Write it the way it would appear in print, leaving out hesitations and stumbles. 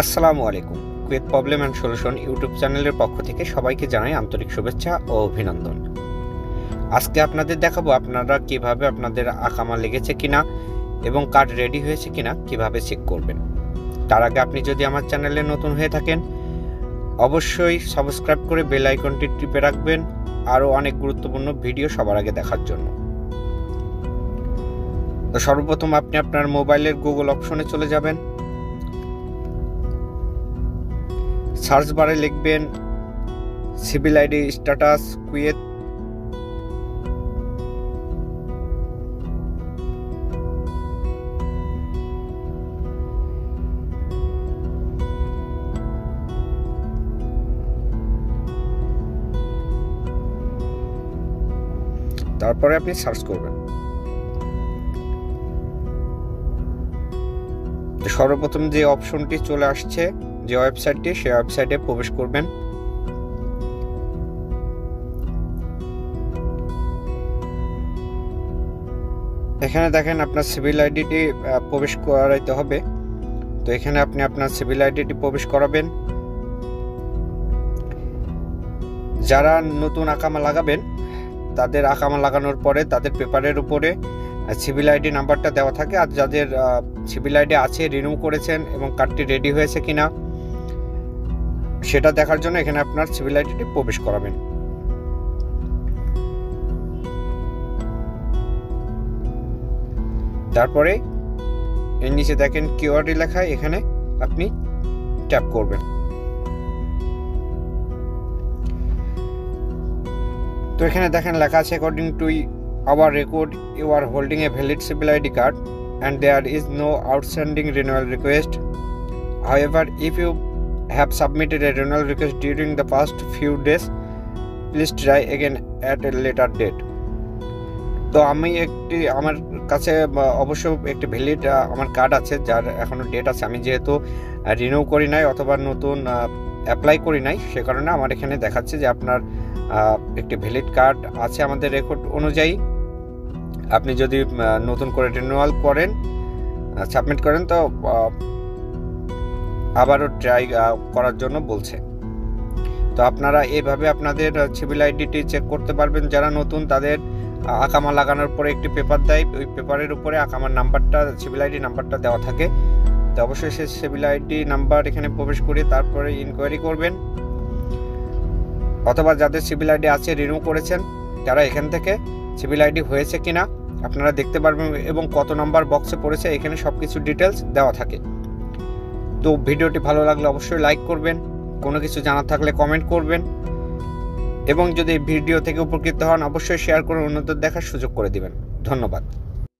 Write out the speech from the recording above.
আসসালামু আলাইকুম। Kuwait problem and solution YouTube চ্যানেলের পক্ষ থেকে সবাইকে জানাই আন্তরিক শুভেচ্ছা ও অভিনন্দন। আজকে আপনাদের দেখাবো আপনারা কিভাবে আপনাদের আকামা লেগেছে কিনা এবং কার্ড রেডি হয়েছে কিনা কিভাবে চেক করবেন। তার আগে আপনি যদি আমার চ্যানেলে নতুন হয়ে থাকেন অবশ্যই সাবস্ক্রাইব করে বেল আইকনটি টিপে রাখবেন আরও অনেক গুরুত্বপূর্ণ ভিডিও সবার আগে দেখার জন্য। তো সর্বপ্রথম আপনি আপনার মোবাইলের গুগল অপশনে চলে যাবেন। সার্চ বারে লিখবেন সিভিল আইডি স্ট্যাটাস কুয়েত। তারপরে আপনি সার্চ করবেন। সর্বপ্রথম যে অপশনটি চলে আসছে যে ওয়েবসাইটটি, সেই ওয়েবসাইটে প্রবেশ করবেন। এখানে দেখেন আপনার সিভিল আইডিটি প্রবেশ করাইতে হবে। তো এখানে আপনি আপনার সিভিল আইডিটি প্রবেশ করাবেন। যারা নতুন আকামা লাগাবেন তাদের আকামা লাগানোর পরে তাদের পেপারের উপরে সিভিল আইডি নাম্বারটা দেওয়া থাকে, আর যাদের সিভিল আইডি আছে রিনিউ করেছেন এবং কার্ডটি রেডি হয়েছে কিনা সেটা দেখার জন্য এখানে আপনার সিভিল আইডিটি প্রবেশ করাবেন। তারপরে এর নিচে দেখেন কিওয়ার্ড লেখা, এখানে আপনি ট্যাপ করবেন। তো এখানে দেখেন লেখা আছে according to our record you are holding a valid civil ID card and there is no outstanding renewal request. However, if you have submitted a renewal request during the past few days, please try again at a later date. তো আমার কাছে অবশ্য একটি valid আমার card আছে যার এখনো date আছে। আমি যেহেতু রিনিউ করি নাই অথবা নতুন অ্যাপ্লাই করি নাই, সে কারণে আমার এখানে দেখাচ্ছে যে আপনার একটি ভ্যালিড কার্ড আছে আমাদের রেকর্ড অনুযায়ী। আপনি যদি নতুন করে রিনিউয়াল করেন সাবমিট করেন তো আবারও ট্রাই করার জন্য বলছে। তো আপনারা এইভাবে আপনাদের সিভিল আইডিটি চেক করতে পারবেন। যারা নতুন তাদের আকামা লাগানোর পরে একটি পেপার দেয়, ওই পেপারের উপরে আকামার নাম্বারটা সিভিল আইডি নাম্বারটা দেওয়া থাকে। তো অবশ্যই সেই সিভিল আইডি নাম্বার এখানে প্রবেশ করে তারপরে ইনকোয়ারি করবেন, অথবা যাদের সিভিল আইডি আছে রিনিউ করেছেন তারা এখান থেকে সিভিল আইডি হয়েছে কিনা আপনারা দেখতে পারবেন এবং কত নাম্বার বক্সে পড়েছে এখানে সব কিছু ডিটেলস দেওয়া থাকে। তো ভিডিওটি ভালো লাগলে অবশ্যই লাইক করবেন, কোনো কিছু জানার থাকলে কমেন্ট করবেন এবং যদি ভিডিও থেকে উপকৃত হন অবশ্যই শেয়ার করে অন্যদের দেখার সুযোগ করে দিবেন। ধন্যবাদ।